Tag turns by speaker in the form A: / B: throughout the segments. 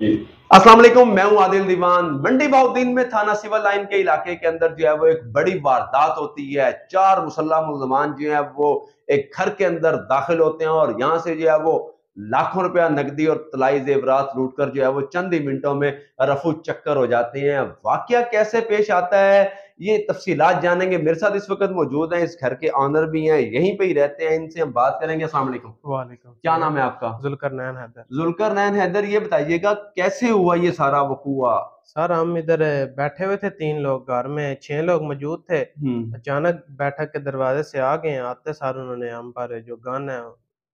A: जी। अस्सलाम वालेकुम, मैं हूं आदिल दीवान। मंडी बहाउद्दीन में थाना सिविल लाइन के इलाके के अंदर जो है वो एक बड़ी वारदात होती है। 4 मुसल्लह मुल्ज़िमान जो है वो एक घर के अंदर दाखिल होते हैं और यहाँ से जो है वो लाखों रुपया नकदी और तलाई ज़ेवरात लूट कर जो है वो चंद ही मिनटों में रफू चक्कर हो जाते हैं। वाकया कैसे पेश आता है, ये तफसीलात जानेंगे। मेरे साथ इस वक्त मौजूद हैं, इस घर के ऑनर भी हैं, यहीं पे ही रहते हैं, इनसे हम बात करेंगे। अस्सलाम वालेकुम।
B: वालेकुम
A: क्या
B: सलाम।
A: नाम है आपका?
B: ज़ुल्करनैन हैदर।
A: जुल्करनैन हैदर, ये बताइएगा कैसे हुआ ये सारा वकूआ?
B: सर हम इधर बैठे हुए थे, 3 लोग, घर में 6 लोग मौजूद थे।
A: हम्म।
B: अचानक बैठक के दरवाजे से आ गए। आते सार उन्होंने हम पर जो गन है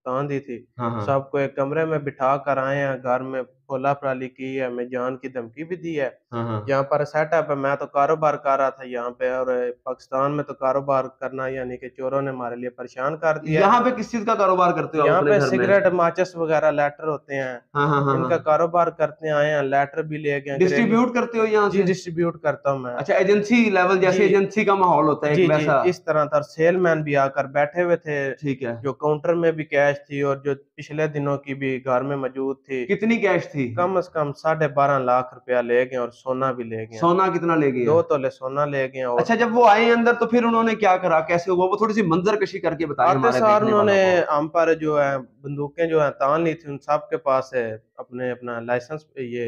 B: तान दी थी।
A: हाँ हाँ।
B: सबको एक कमरे में बिठा कर आए हैं, घर में फोला फराली की है, हमें जान की धमकी भी दी है।
A: हाँ हाँ।
B: यहाँ पर सेटअप है, मैं तो कारोबार कर रहा था यहाँ पे, और पाकिस्तान में तो कारोबार करना यानी कि चोरों ने हमारे लिए परेशान कर दिया है।
A: यहाँ पे किस चीज का कारोबार करते हो आप
B: यहाँ
A: अपने
B: पे
A: घर में?
B: सिगरेट, माचिस वगैरह लेटर होते हैं,
A: हाँ हाँ हाँ
B: इनका
A: हाँ।
B: कारोबार करते आए हैं। लेटर भी ले गए घरेलू।
A: डिस्ट्रीब्यूट करते हो यहाँ
B: जी,
A: से?
B: डिस्ट्रीब्यूट करता हूँ मैं।
A: अच्छा, एजेंसी लेवल,
B: जी,
A: जैसे एजेंसी का माहौल होता है एक
B: जी, जी,
A: वैसा?
B: इस तरह था। सेलमैन भी आकर बैठे हुए थे,
A: ठीक है।
B: जो काउंटर में भी कैश थी और जो पिछले दिनों की भी घर में मौजूद थी।
A: कितनी कैश थी?
B: कम से कम 12.5 लाख रुपया ले गए और सोना भी ले गए।
A: सोना कितना ले गए?
B: 2 तोले सोना ले गए। और
A: अच्छा, जब वो आए अंदर तो फिर उन्होंने क्या करा, कैसे हुआ वो? थोड़ी सी मंजर कशी करके बताएं
B: आते
A: हमारे
B: सार
A: देखने
B: उन्होंने
A: वालों को।
B: हम पर जो है बंदूकें जो है तान ली थी। उन सब के पास है अपना लाइसेंस, ये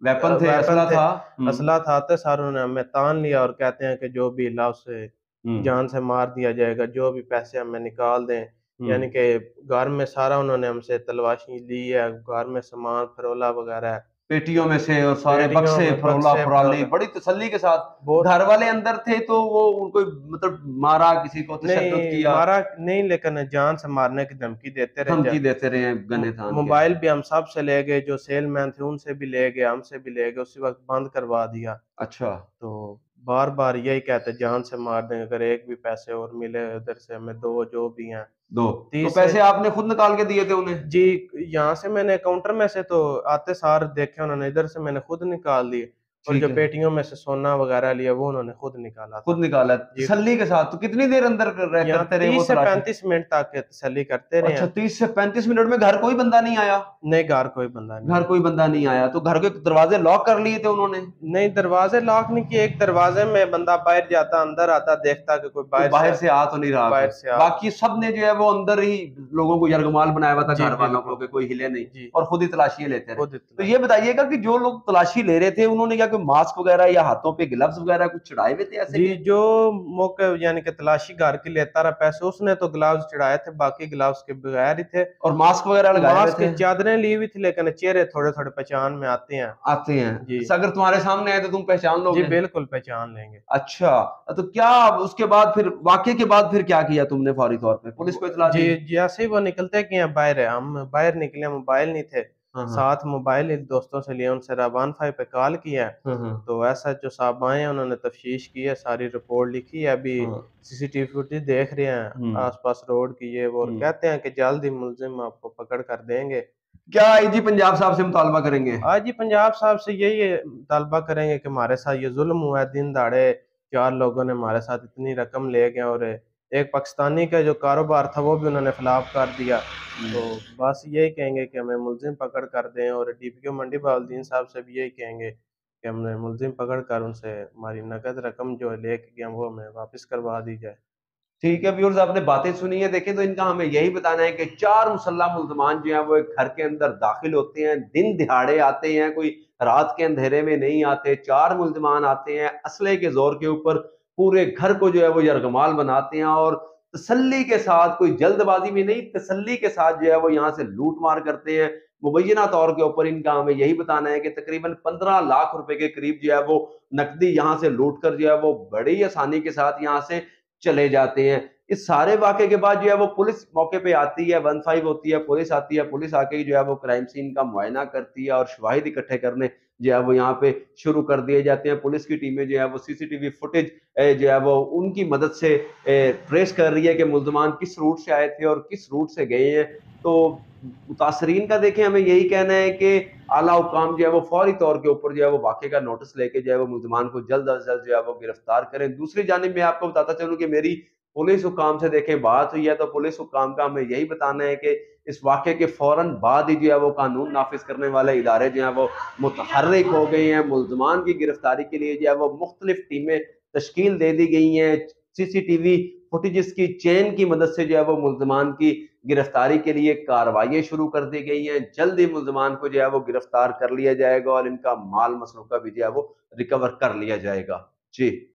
A: वेपन थे,
B: वेपन
A: असला
B: थे,
A: था?
B: असला था। आते सार उन्होंने हमें तान लिया और कहते हैं कि जो भी ला उसे
A: हम्म।
B: जान से मार दिया जाएगा, जो भी पैसे हमें निकाल दें। यानी
A: हम्म।
B: कि घर में सारा उन्होंने हमसे तलाशी ली है, घर में सामान फरोला वगैरह,
A: पेटियों में से और सारे
B: पेटियों
A: बक्से
B: में
A: फरोला
B: बक्से
A: फराली
B: फरोला
A: बड़ी तसल्ली के साथ।
B: बहुत।
A: घर वाले अंदर थे तो वो उनको मतलब मारा, किसी को तशद्दुद
B: नहीं
A: किया?
B: मारा नहीं, लेकिन जान से मारने की धमकी देते रहे।
A: धमकी देते रहे हैं गने थान के?
B: मोबाइल भी हम सब से ले गए, जो सेलमैन थे उनसे भी ले गए, हमसे भी ले गए, उसी वक्त बंद करवा दिया।
A: अच्छा।
B: तो बार बार यही कहते जान से मार देंगे अगर एक भी पैसे और मिले उधर से हमें, दो जो भी हैं।
A: दो? तो
B: तीस
A: पैसे आपने खुद निकाल के दिए थे उन्हें?
B: जी, यहाँ से मैंने काउंटर में से तो आते सार देखे उन्होंने, इधर से मैंने खुद निकाल दिए। और
A: ठीक
B: जो
A: है।
B: पेटियों में से सोना वगैरह लिया वो उन्होंने खुद निकाला
A: खुद
B: था।
A: निकाला
B: जी,
A: तसल्ली के साथ? तो कितनी देर अंदर
B: यहाँ
A: करते रहे वो
B: 30 से
A: तलाशी?
B: 35 मिनट तक तसल्ली करते रहे
A: अच्छा,
B: हैं।
A: 30 से 35 मिनट में घर कोई बंदा नहीं आया?
B: नहीं, घर कोई बंदा नहीं
A: घर
B: है।
A: कोई बंदा नहीं आया तो घर के दरवाजे लॉक कर लिए थे उन्होंने?
B: नहीं, दरवाजे लॉक नहीं किए। एक दरवाजे में बंदा बाहर जाता, अंदर आता, देखता कि कोई
A: कोई
B: बाहर से
A: बाहर से आ तो नहीं रहा
B: बाहर
A: कोई?
B: से आ रहा।
A: बाकी सब ने जो है वो अंदर ही लोगों को यरगमाल बनाया हुआ था,
B: जी
A: घर वालों को,
B: बिल्कुल।
A: कि कोई हिले नहीं,
B: जी,
A: और खुद ही तलाशियां लेते रहे।
B: खुद
A: तो
B: इतना।
A: ये बताइएगा कि जो लोग तलाशी ले रहे थे उन्होंने क्या कोई मास्क वगैरह या हाथों पे ग्लव्स वगैरह कुछ चढ़ाए हुए थे ऐसे
B: जी,
A: के?
B: जो मौके यानी कि तलाशी घर की लेता रहा पैसे, उसने तो ग्लव्स चढ़ाए थे, बाकी ग्लव्स के बगैर ही थे।
A: और मास्क वगैरह लगाए हुए
B: मास्क की
A: थे?
B: चादरें ली हुई थी, लेकिन चेहरे थोड़े थोड़े पहचान में आते हैं।
A: आते हैं?
B: जी,
A: अच्छा, अगर तुम्हारे सामने आए तो तुम पहचान
B: जी
A: लोगे?
B: बिल्कुल पहचान लेंगे।
A: अच्छा। तो क्या उसके बाद फिर, वाकये के बाद फिर क्या किया तुमने? फौरी तौर पे पुलिस को इतला
B: जी,
A: दी?
B: जैसे ही वो निकलते कि हैं बाहर, हम बाहर निकले, मोबाइल नहीं थे
A: हाँ हाँ।
B: साथ। मोबाइल ही दोस्तों से लिए, उनसे 115 पे कॉल किया।
A: हाँ हाँ।
B: तो ऐसा जो साहब आए हैं उन्होंने तफ्तीश की है, सारी रिपोर्ट लिखी है। अभी
A: हाँ।
B: सीसीटीवी फुटेज देख रहे हैं
A: हम्म।
B: आसपास रोड की, ये वो, और
A: हम्म।
B: कहते हैं कि जल्द ही मुलजिम आपको पकड़ कर देंगे।
A: क्या आईजी पंजाब साहब से मुतालबा करेंगे?
B: आज ही पंजाब साहब से यही तलबा करेंगे कि हमारे साथ ये जुल्म हुआ है। दिन दाड़े 4 लोगों ने हमारे साथ इतनी रकम ले गए, और एक पाकिस्तानी का जो कारोबार था वो भी उन्होंने खिलाफ कर दिया। तो बस यही कहेंगे कि हमें मुलजिम पकड़ कर दें, और डीपीओ मंडी बहाउद्दीन साहब से भी यही कहेंगे कि हमें मुलजिम पकड़ कर उनसे हमारी नकद रकम जो है लेके गए वो हमें वापस करवा दी जाए।
A: ठीक है व्यूअर्स, आपने बातें सुनी है। देखें तो इनका हमें यही बताना है कि 4 मुसल्लह मुल्ज़मान जो हैं वो एक घर के अंदर दाखिल होते हैं, दिन दिहाड़े आते हैं, कोई रात के अंधेरे में नहीं आते। 4 मुल्ज़मान आते हैं, असले के ज़ोर के ऊपर पूरे घर को जो है वो यरगमाल बनाते हैं, और तसल्ली के साथ, कोई जल्दबाजी में नहीं, तसल्ली के साथ जो है वो यहाँ से लूट मार करते हैं। मुबैना तौर के ऊपर इनका हमें यही बताना है कि तकरीबन 15 लाख रुपए के करीब जो है वो नकदी यहाँ से लूट कर जो है वो बड़ी आसानी के साथ यहाँ से चले जाते हैं। इस सारे वाक़े के बाद जो है वो पुलिस मौके पे आती है, 15 होती है, पुलिस आती है, पुलिस आके जो है वो क्राइम सीन का मुआयना करती है और शवाहिद इकट्ठे करने जो है वो यहाँ पे शुरू कर दिए जाते हैं। पुलिस की टीमें जो है वो सीसीटीवी फुटेज जो है वो उनकी मदद से ट्रेस कर रही है कि मुल्ज़िमान किस रूट से आए थे और किस रूट से गए हैं। तो मुतासरीन का देखें हमें यही कहना है कि आला हुकाम जो है वो फौरी तौर के ऊपर जो है वो वाक़े का नोटिस लेके जो है वो मुल्ज़िमान को जल्द अज़ जल्द जो है वो गिरफ्तार करें। दूसरी जानिब मैं आपको बताता चलूँ कि मेरी पुलिस हुकाम से देखें बात हुई है, तो पुलिस हुकाम का हमें यही बताना है कि इस वाक़े के फ़ौरन बाद ही जो है वो कानून नाफ़िज़ करने वाले इदारे जो हैं वो मुतहर्रिक हो गए हैं। मुल्ज़मान की गिरफ़्तारी के लिए जो है वो मुख्तलिफ़ टीमें तश्कील दे दी गई हैं। सीसीटीवी फुटेजेस की चेन की मदद से जो है वो मुल्ज़मान की गिरफ़्तारी के लिए कार्रवाइयाँ शुरू कर दी गई हैं। जल्द ही मुल्ज़मान को जो है वो गिरफ़्तार कर लिया जाएगा और इनका माल मसरूक़ा भी जो है वो रिकवर कर लिया जाएगा। जी।